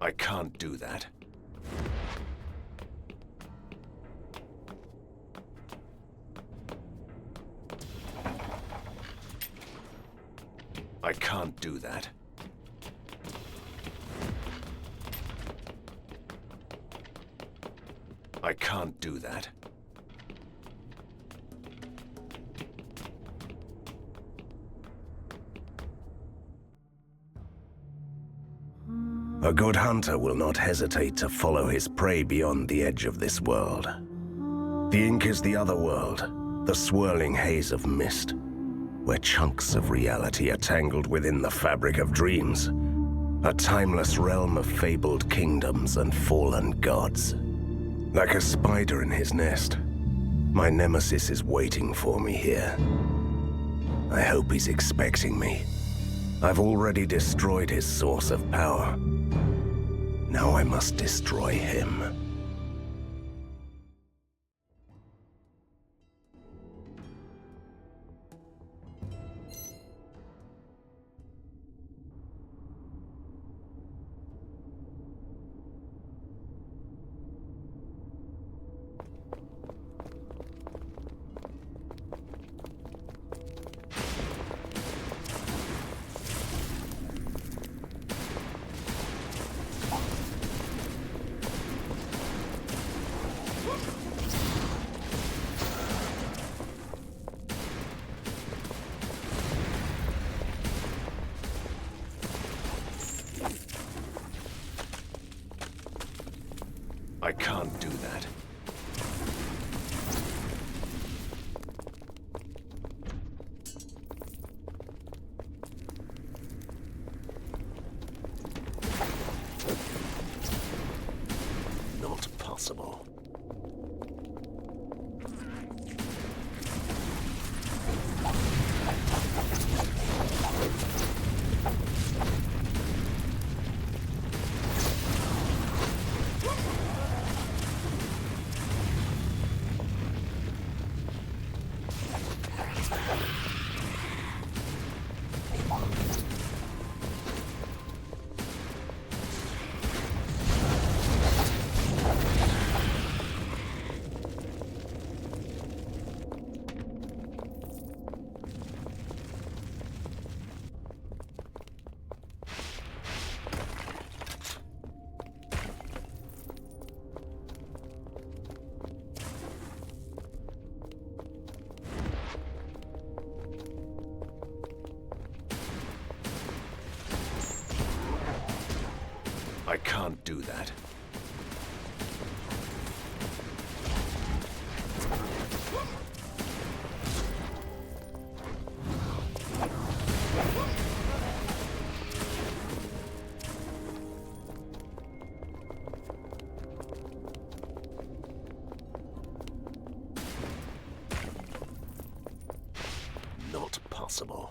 I can't do that. I can't do that. I can't do that. A good hunter will not hesitate to follow his prey beyond the edge of this world. The ink is the other world, the swirling haze of mist, where chunks of reality are tangled within the fabric of dreams. A timeless realm of fabled kingdoms and fallen gods. Like a spider in his nest, my nemesis is waiting for me here. I hope he's expecting me. I've already destroyed his source of power. Now I must destroy him. I can't do that. Not possible. I can't do that. Not possible.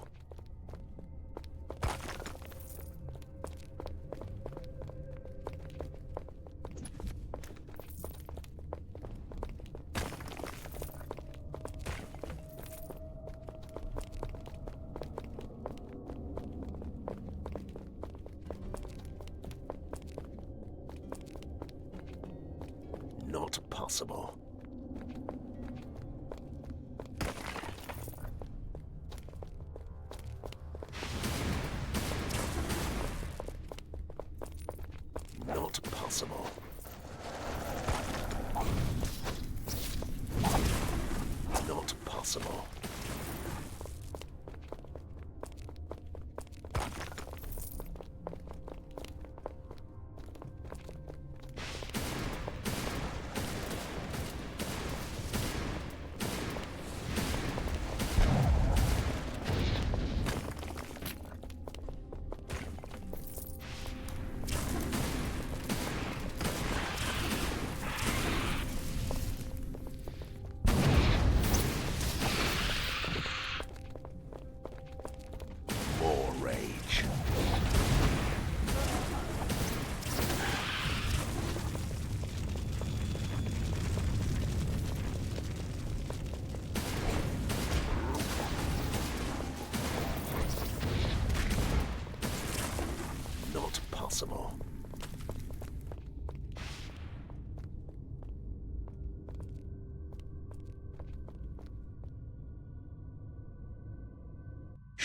Not possible. Not possible. Not possible.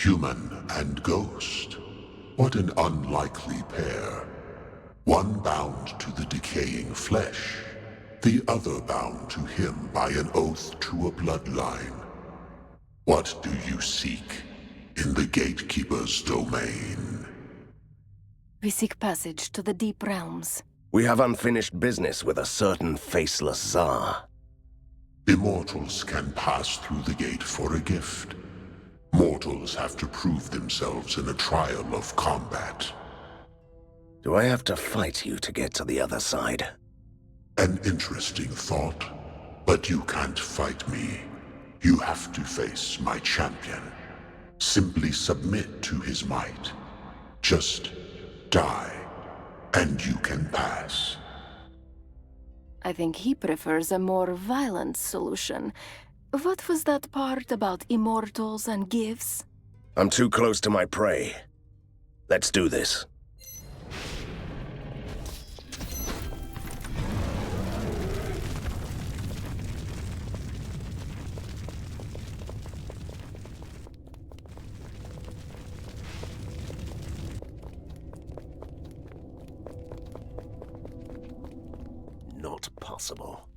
Human and ghost. What an unlikely pair. One bound to the decaying flesh, the other bound to him by an oath to a bloodline. What do you seek in the Gatekeeper's domain? We seek passage to the deep realms. We have unfinished business with a certain faceless Tsar. Immortals can pass through the gate for a gift. Mortals have to prove themselves in a trial of combat. Do I have to fight you to get to the other side? An interesting thought, but you can't fight me. You have to face my champion. Simply submit to his might. Just die, and you can pass. I think he prefers a more violent solution. What was that part about immortals and gifts? I'm too close to my prey. Let's do this. Not possible.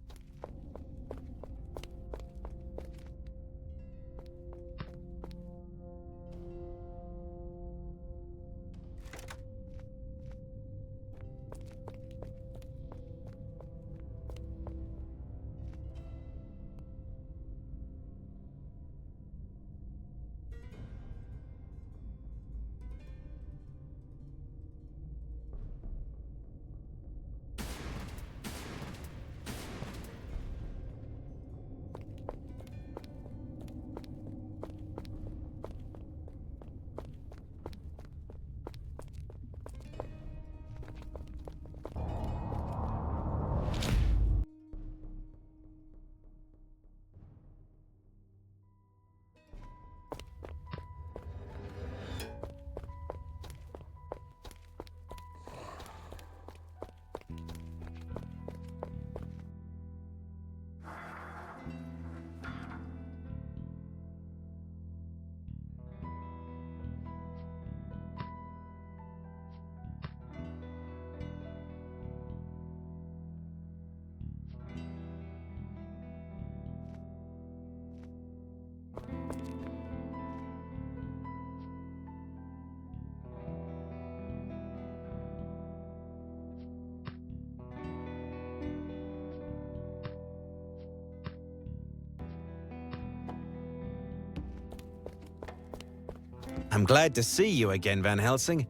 I'm glad to see you again, Van Helsing.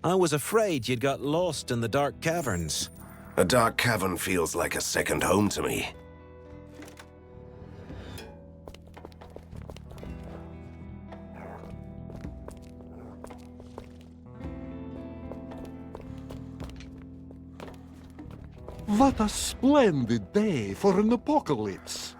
I was afraid you'd got lost in the dark caverns. A dark cavern feels like a second home to me. What a splendid day for an apocalypse!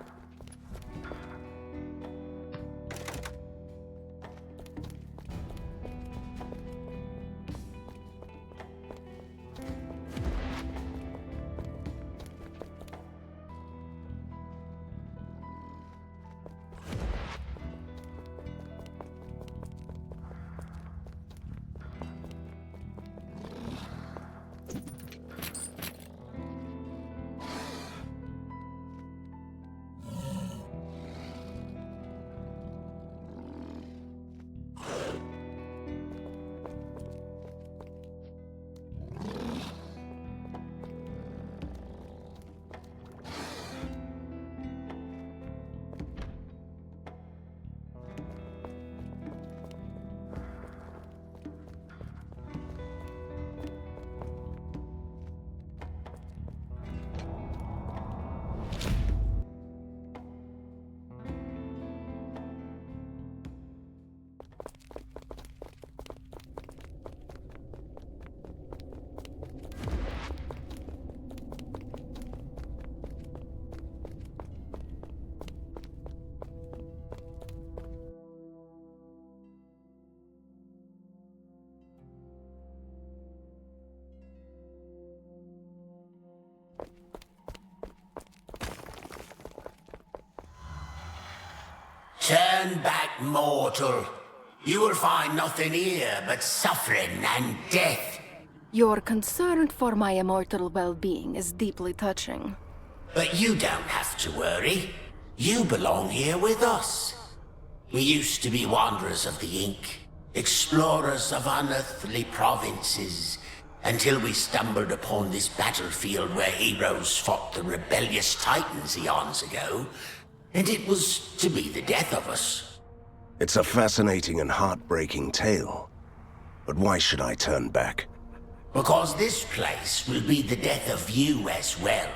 Turn back, mortal. You will find nothing here but suffering and death. Your concern for my immortal well-being is deeply touching. But you don't have to worry. You belong here with us. We used to be wanderers of the Ink, explorers of unearthly provinces, until we stumbled upon this battlefield where heroes fought the rebellious Titans eons ago, and it was to be the death of us. It's a fascinating and heartbreaking tale. But why should I turn back? Because this place will be the death of you as well.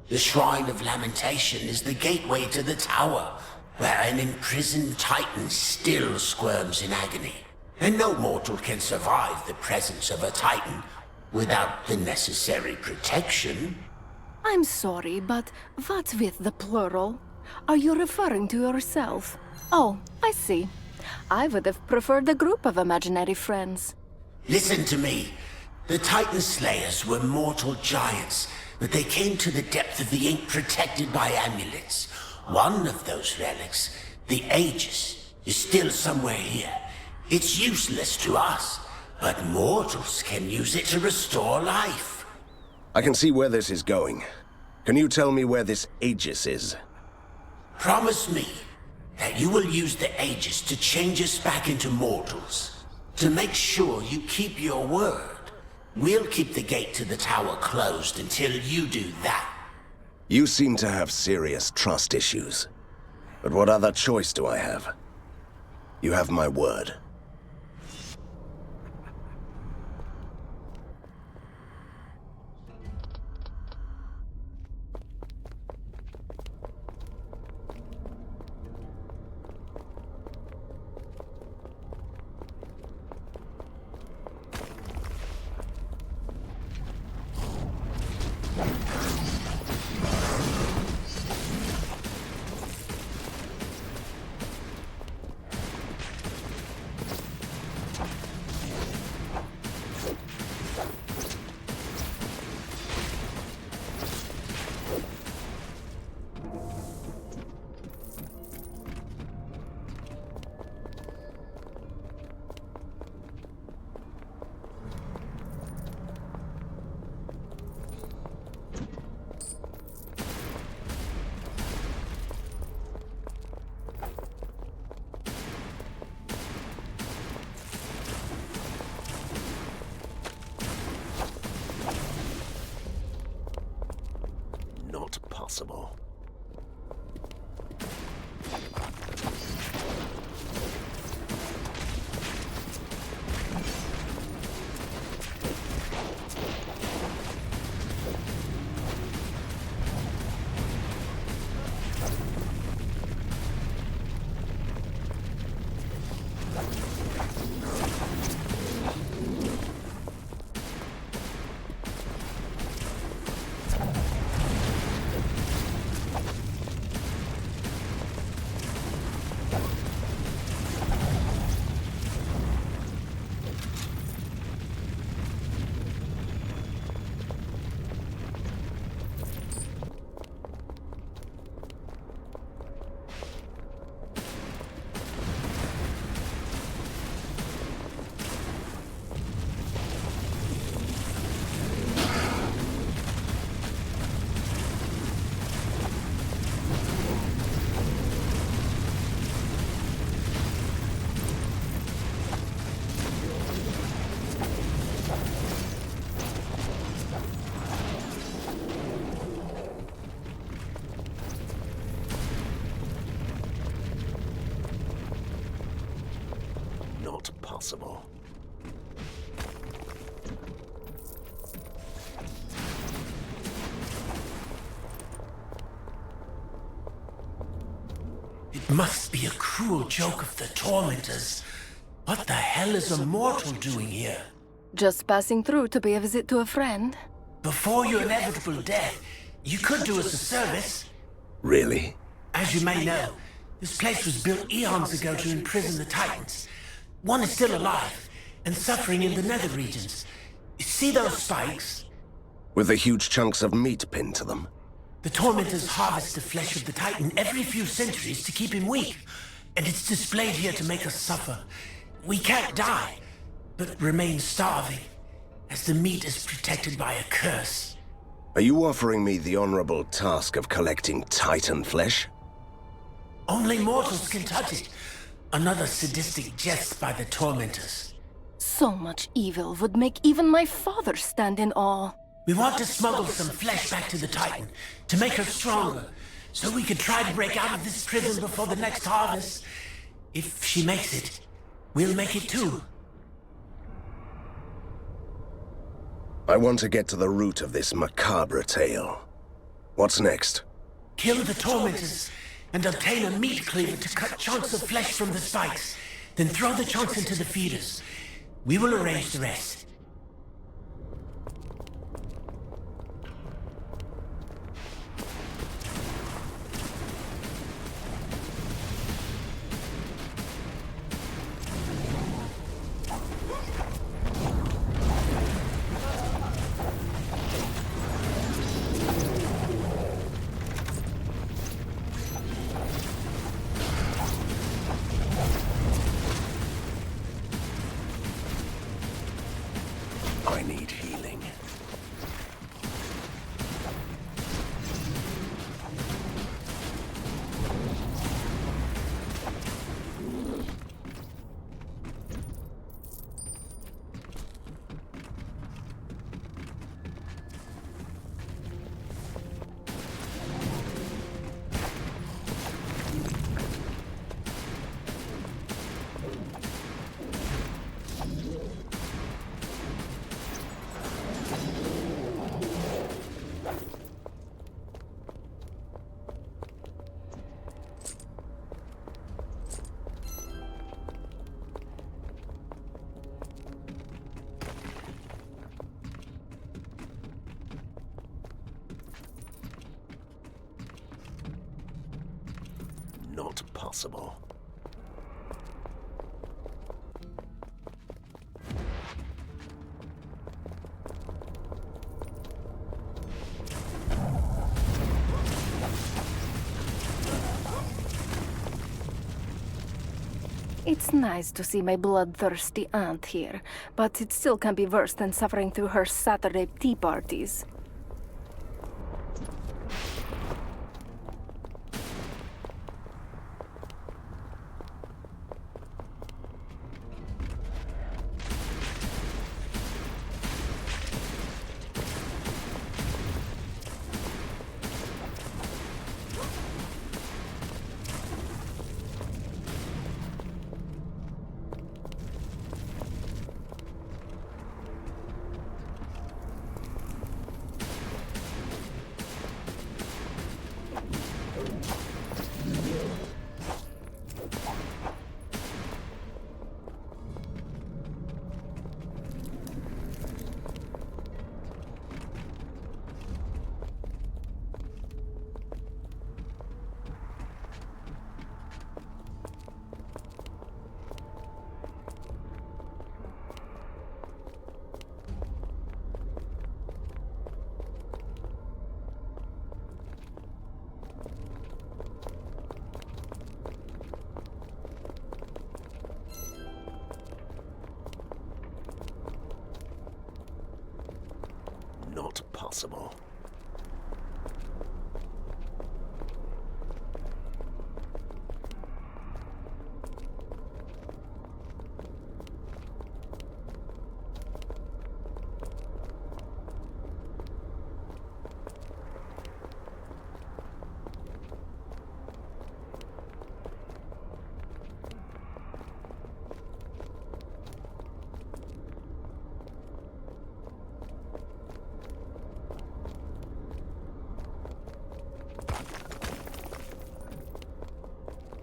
The Shrine of Lamentation is the gateway to the tower, where an imprisoned Titan still squirms in agony. And no mortal can survive the presence of a Titan without the necessary protection. I'm sorry, but what with the plural? Are you referring to yourself? Oh, I see. I would have preferred a group of imaginary friends. Listen to me. The Titan Slayers were mortal giants, but they came to the depth of the Ink protected by amulets. One of those relics, the Aegis, is still somewhere here. It's useless to us, but mortals can use it to restore life. I can see where this is going. Can you tell me where this Aegis is? Promise me that you will use the Aegis to change us back into mortals. To make sure you keep your word. We'll keep the gate to the tower closed until you do that. You seem to have serious trust issues. But what other choice do I have? You have my word. Not possible. Not possible. It must be a cruel joke of the Tormentors. What the hell is a mortal doing here? Just passing through to pay a visit to a friend. Before your inevitable death, you could do us a service. Really? As you may know, this place was built eons ago to imprison the Titans. One is still alive, and suffering in the nether regions. You see those spikes? With the huge chunks of meat pinned to them? The Tormentors harvest the flesh of the Titan every few centuries to keep him weak. And it's displayed here to make us suffer. We can't die, but remain starving, as the meat is protected by a curse. Are you offering me the honorable task of collecting Titan flesh? Only mortals can touch it. Another sadistic jest by the tormentors. So much evil would make even my father stand in awe. We want to smuggle some flesh back to the Titan, to make her stronger, so we can try to break out of this prison before the next harvest. If she makes it, we'll make it too. I want to get to the root of this macabre tale. What's next? Kill the tormentors, and obtain a meat cleaver to cut chunks of flesh from the spikes. Then throw the chunks into the feeders. We will arrange the rest. I need healing. Not possible. It's nice to see my bloodthirsty aunt here, but it still can be worse than suffering through her Saturday tea parties. Not possible.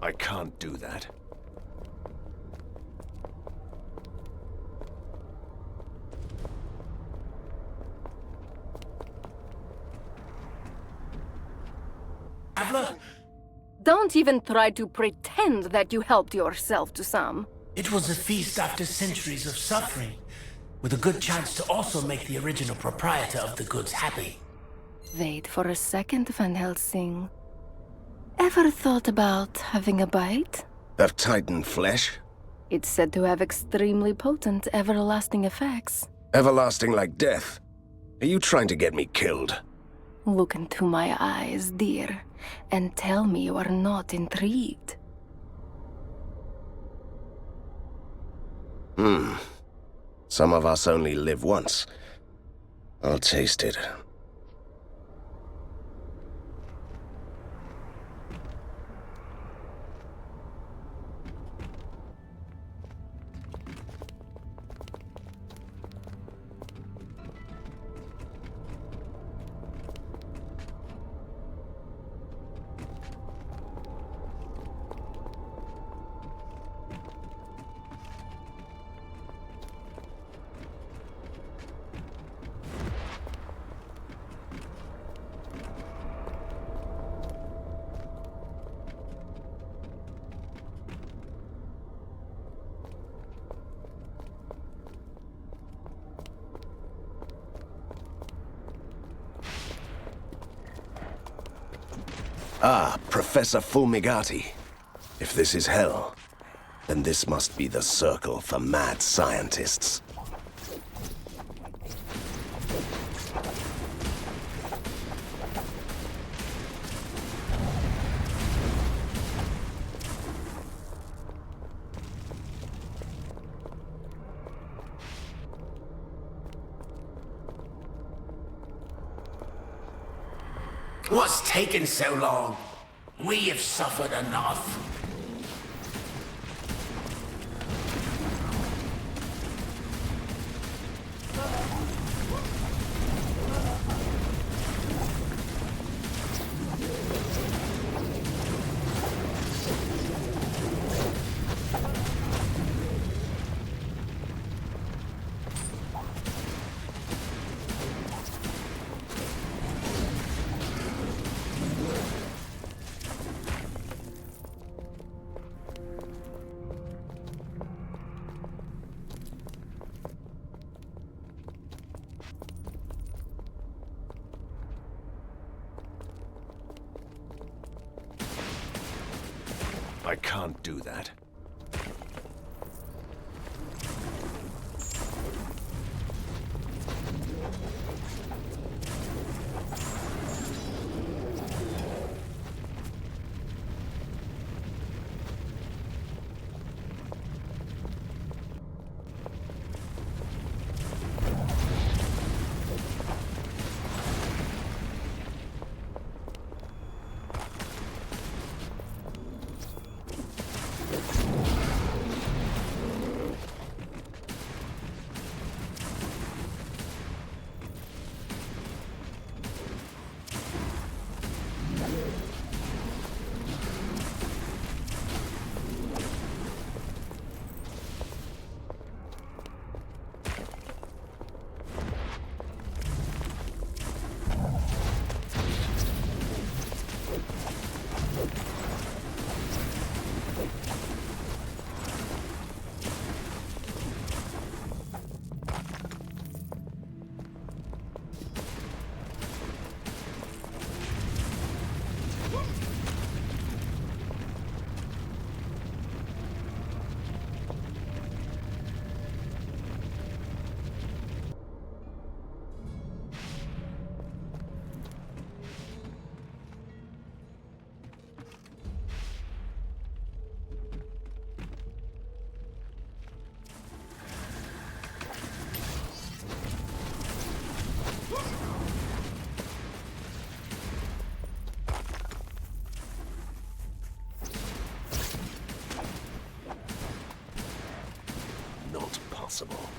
I can't do that. Avla, Don't even try to pretend that you helped yourself to some. it was a feast after centuries of suffering, with a good chance to also make the original proprietor of the goods happy. Wait for a second, Van Helsing. Ever thought about having a bite? Of Titan flesh? It's said to have extremely potent, everlasting effects. Everlasting like death? Are you trying to get me killed? Look into my eyes, dear, and tell me you are not intrigued. Some of us only live once. I'll taste it. Ah, Professor Fulmigati. If this is hell, then this must be the circle for mad scientists. What's taken so long? We have suffered enough. I can't do that. Not possible.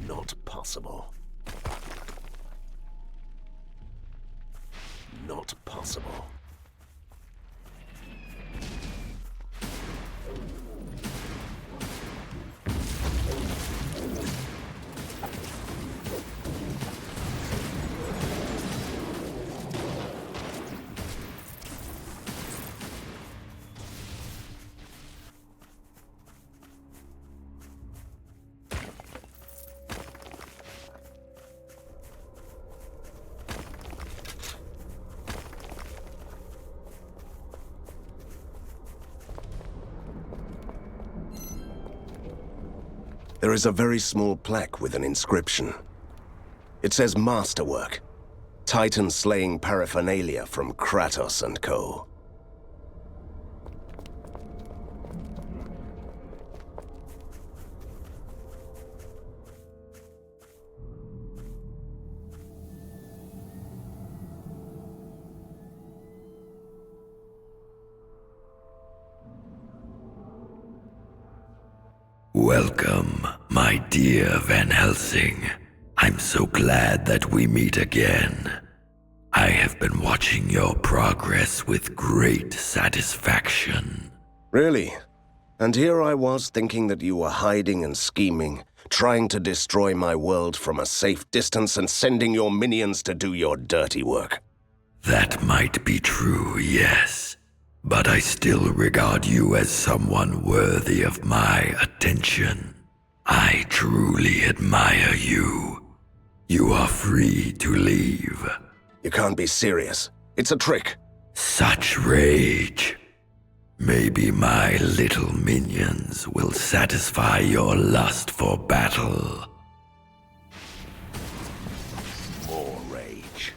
Not possible. Not possible. There is a very small plaque with an inscription. It says Masterwork. Titan-slaying paraphernalia from Kratos and Co. Welcome, my dear Van Helsing. I'm so glad that we meet again. I have been watching your progress with great satisfaction. Really? And here I was thinking that you were hiding and scheming, trying to destroy my world from a safe distance and sending your minions to do your dirty work. That might be true, yes. But I still regard you as someone worthy of my attention. I truly admire you. You are free to leave. You can't be serious. It's a trick. Such rage. Maybe my little minions will satisfy your lust for battle. More rage.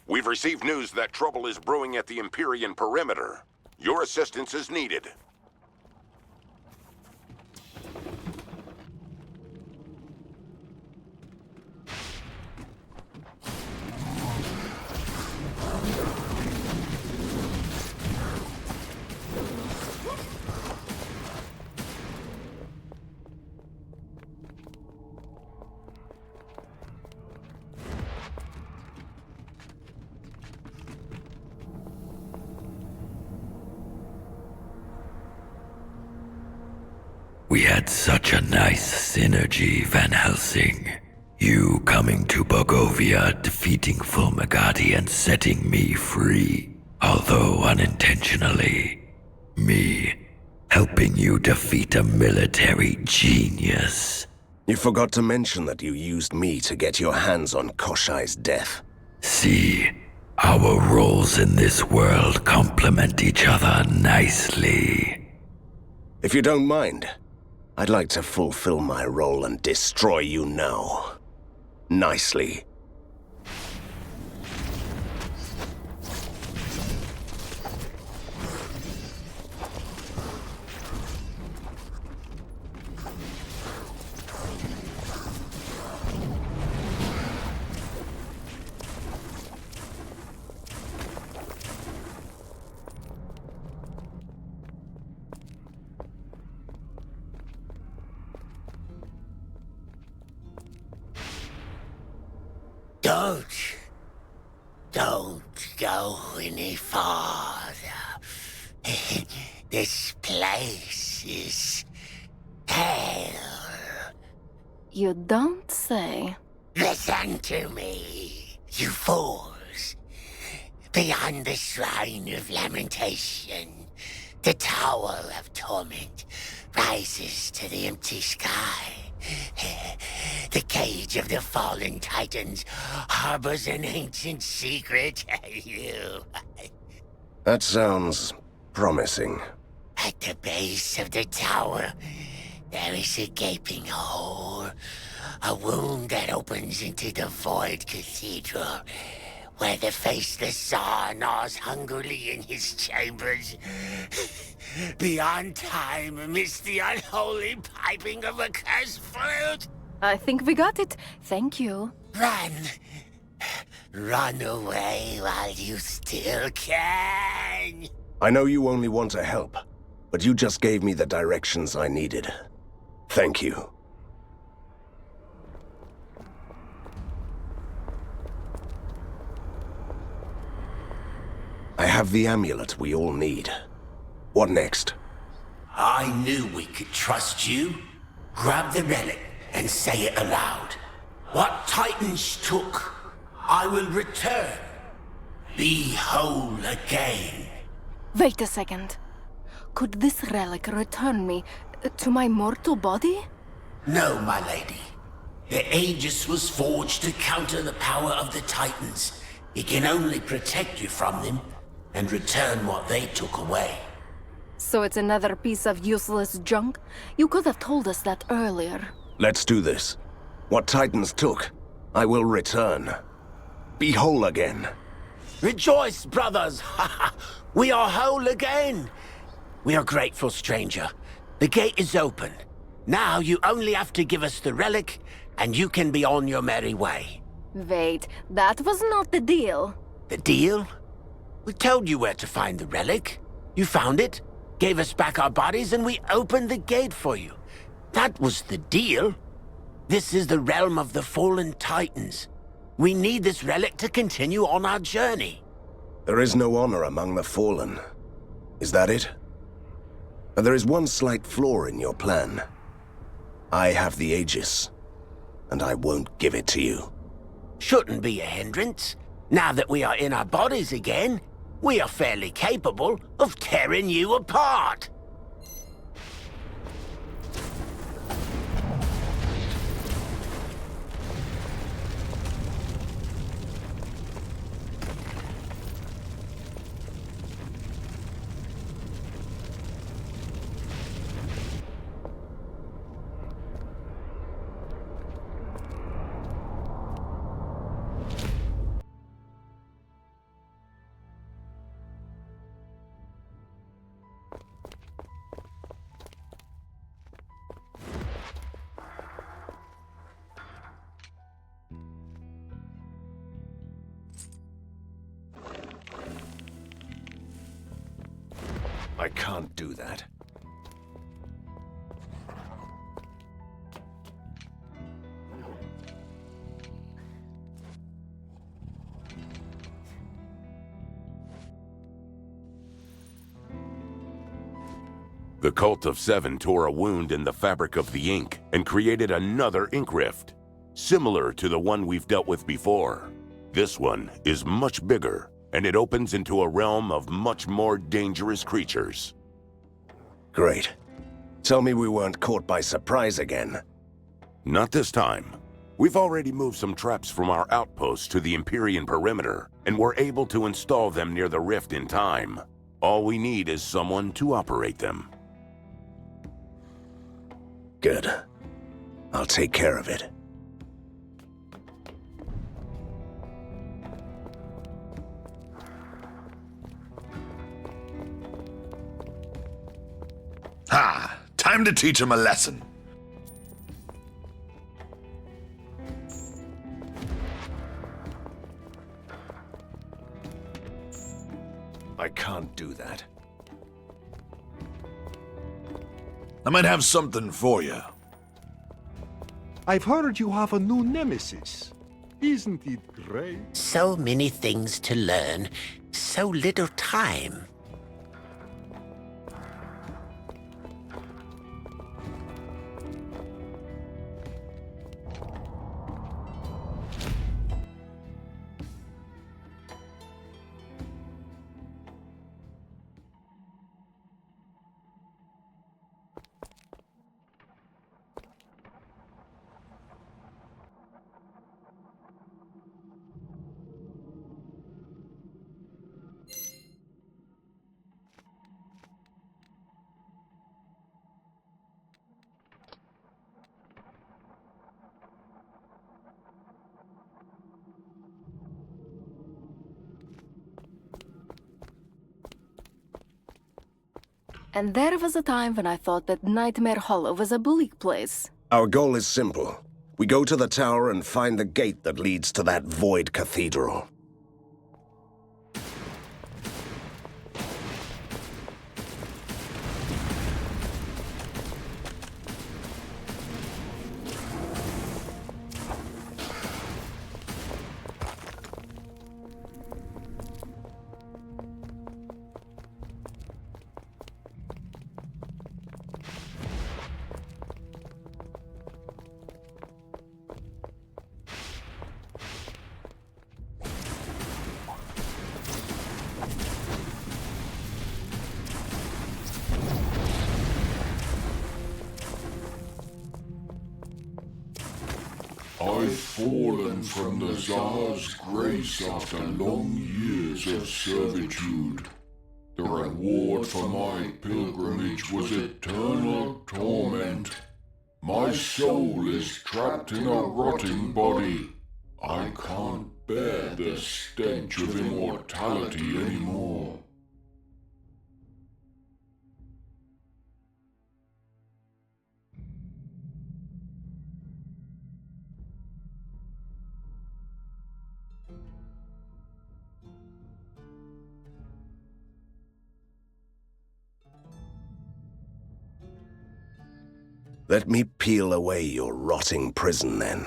We've received news that trouble is brewing at the Empyrean perimeter. Your assistance is needed. We had such a nice synergy, Van Helsing. You coming to Bogovia, defeating Fulmagati and setting me free, although unintentionally. Me helping you defeat a military genius. You forgot to mention that you used me to get your hands on Koshai's death. See, our roles in this world complement each other nicely. If you don't mind, I'd like to fulfill my role and destroy you now. Nicely. Don't go any farther. This place is hell. You don't say. Listen to me, you fools. Beyond the Shrine of Lamentation, the Tower of Torment rises to the empty sky. The cage of the fallen titans harbors an ancient secret. That sounds promising. At the base of the tower, there is a gaping hole. A wound that opens into the Void Cathedral, where the faceless Tsar gnaws hungrily in his chambers. Beyond time amidst the unholy piping of a cursed flute. I think we got it. Thank you. Run! Run away while you still can! I know you only want to help, but you just gave me the directions I needed. Thank you. I have the amulet we all need. What next? I knew we could trust you. Grab the relic and say it aloud. What Titans took, I will return. Be whole again. Wait a second. Could this relic return me to my mortal body? No, my lady. The Aegis was forged to counter the power of the Titans. It can only protect you from them and return what they took away. So it's another piece of useless junk? You could have told us that earlier. Let's do this. What Titans took, I will return. Be whole again. Rejoice, brothers! We are whole again! We are grateful, stranger. The gate is open. Now you only have to give us the relic, and you can be on your merry way. Wait, that was not the deal. The deal? We told you where to find the relic. You found it, gave us back our bodies, and we opened the gate for you. That was the deal. This is the realm of the fallen Titans. We need this relic to continue on our journey. There is no honor among the fallen. Is that it? But there is one slight flaw in your plan. I have the Aegis, and I won't give it to you. Shouldn't be a hindrance. Now that we are in our bodies again, we are fairly capable of tearing you apart. I can't do that. The Cult of Seven tore a wound in the fabric of the ink and created another ink rift, similar to the one we've dealt with before. This one is much bigger, and it opens into a realm of much more dangerous creatures. Great. Tell me we weren't caught by surprise again. Not this time. We've already moved some traps from our outposts to the Empyrean perimeter, and we're able to install them near the rift in time. All we need is someone to operate them. Good. I'll take care of it. Ha! Time to teach him a lesson. I can't do that. I might have something for you. I've heard you have a new nemesis. Isn't it great? So many things to learn, so little time. And there was a time when I thought that Nightmare Hollow was a bleak place. Our goal is simple. We go to the tower and find the gate that leads to that void cathedral. I've fallen from the Tsar's grace after long years of servitude. The reward for my pilgrimage was eternal torment. My soul is trapped in a rotting body. I can't bear the stench of immortality anymore. Let me peel away your rotting prison, then.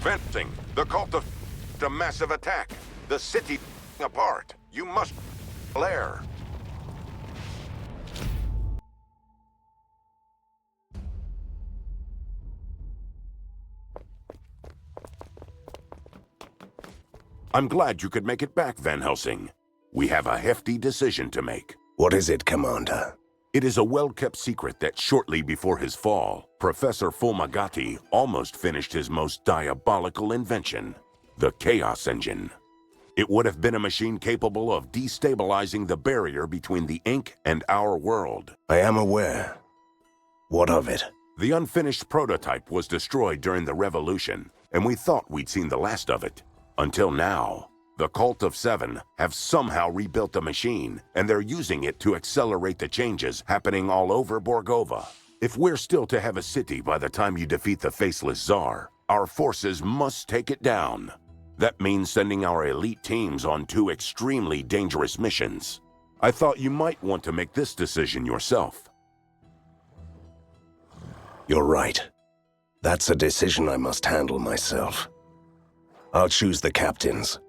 Fencing, the cult of a massive attack. The city apart. You must flare. I'm glad you could make it back, Van Helsing. We have a hefty decision to make. What is it, Commander? It is a well-kept secret that shortly before his fall, Professor Fumagati almost finished his most diabolical invention, the Chaos Engine. It would have been a machine capable of destabilizing the barrier between the Ink and our world. I am aware. What of it? The unfinished prototype was destroyed during the Revolution, and we thought we'd seen the last of it. Until now, the Cult of Seven have somehow rebuilt the machine, and they're using it to accelerate the changes happening all over Borgova. If we're still to have a city by the time you defeat the Faceless Tsar, our forces must take it down. That means sending our elite teams on 2 extremely dangerous missions. I thought you might want to make this decision yourself. You're right. That's a decision I must handle myself. I'll choose the captains.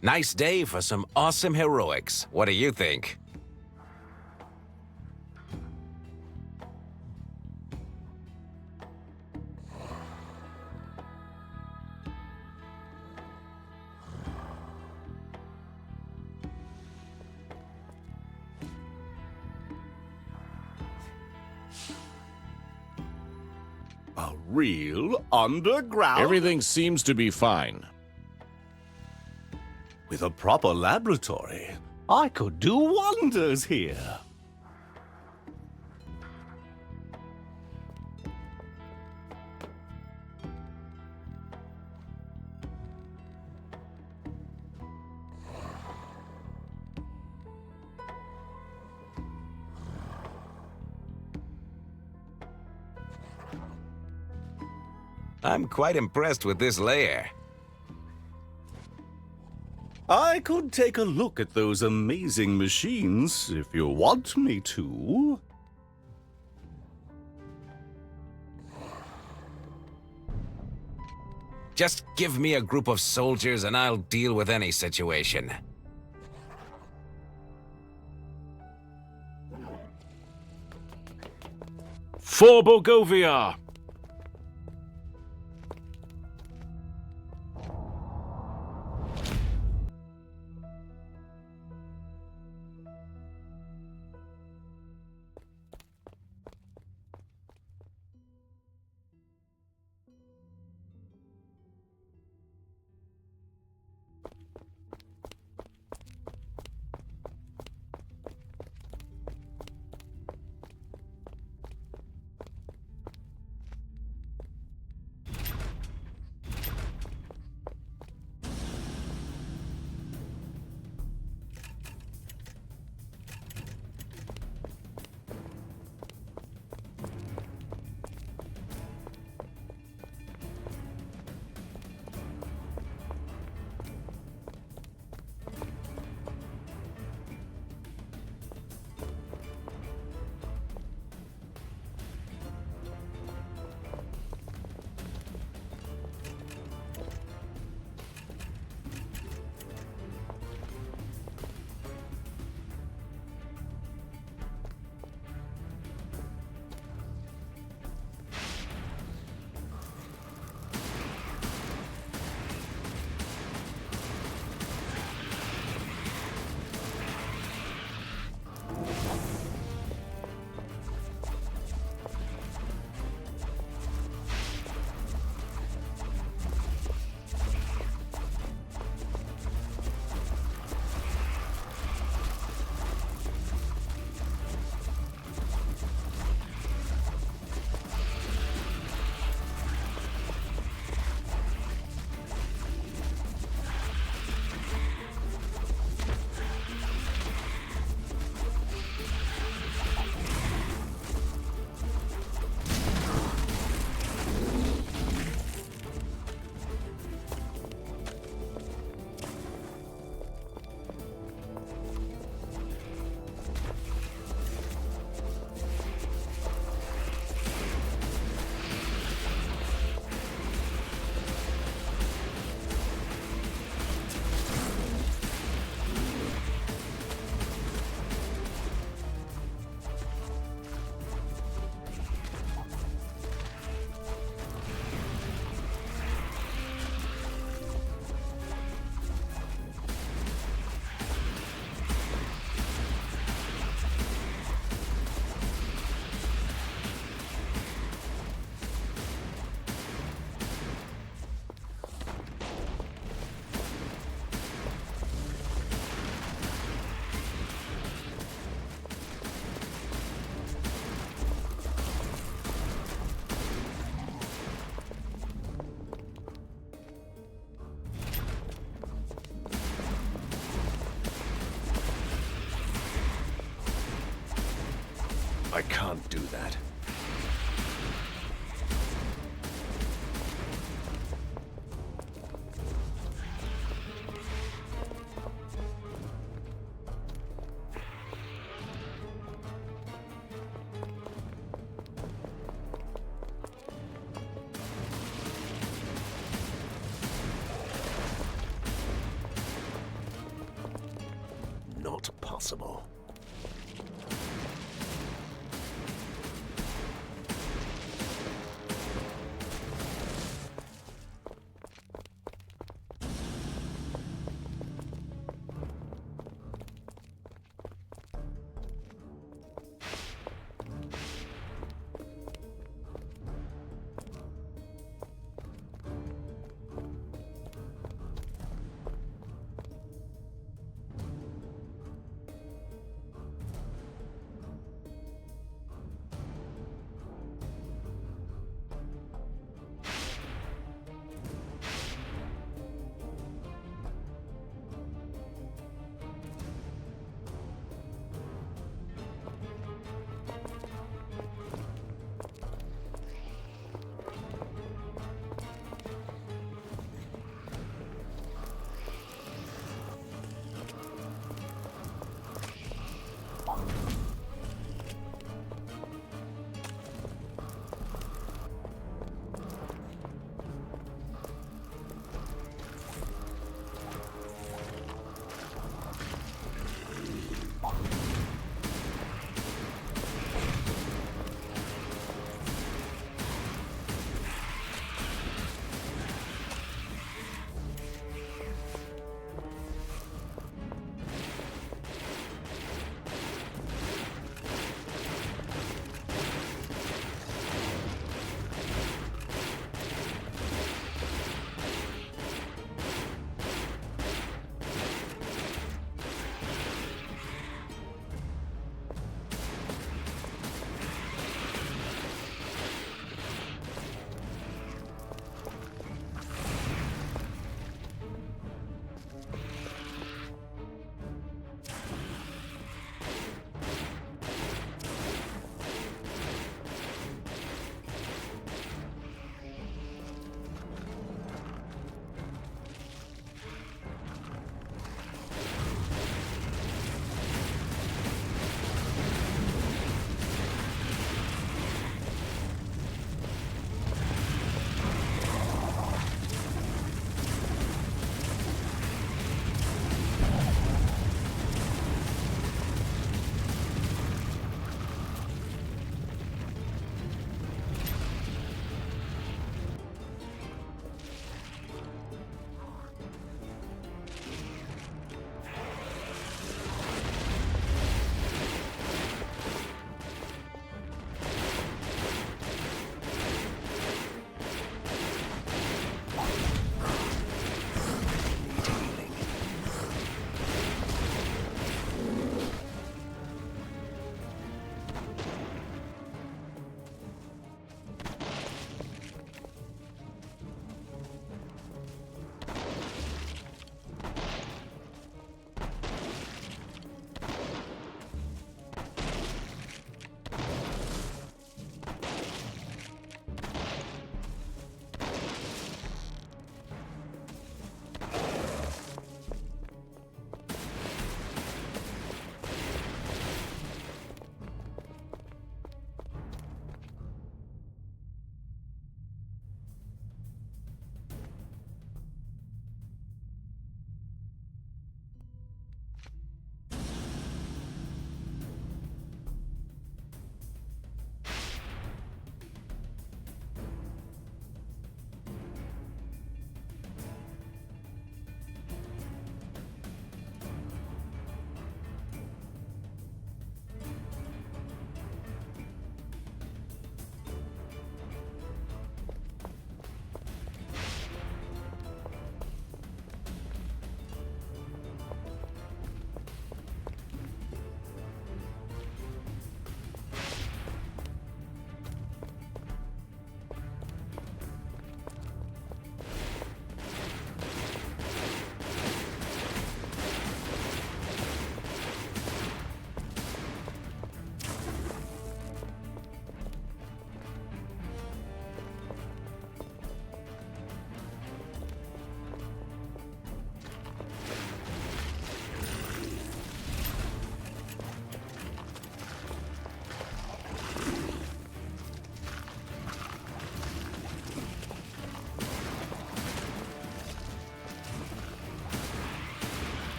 Nice day for some awesome heroics. What do you think? I'll real underground? Everything seems to be fine. With a proper laboratory, I could do wonders here. I'm quite impressed with this lair. I could take a look at those amazing machines if you want me to. Just give me a group of soldiers and I'll deal with any situation. For Bogovia! I can't do that. Not possible.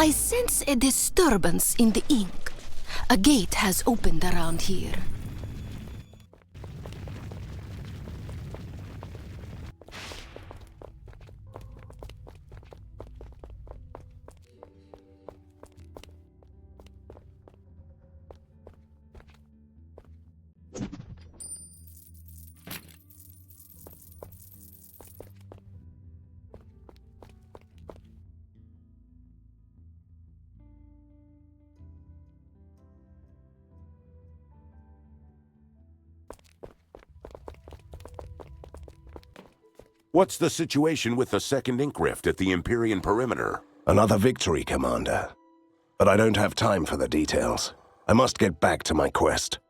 I sense a disturbance in the ink. A gate has opened around here. What's the situation with the second ink rift at the Empyrean perimeter? Another victory, Commander. But I don't have time for the details. I must get back to my quest.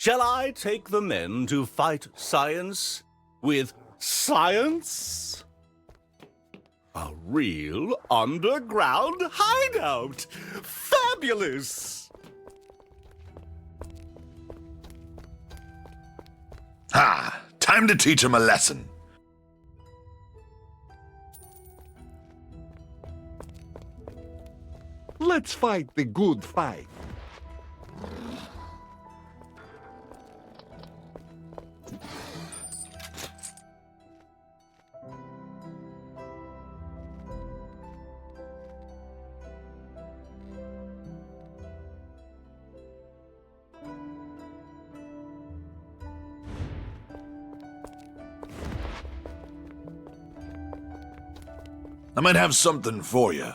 Shall I take the men to fight science with science? A real underground hideout! Fabulous! Ha! Time to teach him a lesson. Let's fight the good fight. I might have something for you.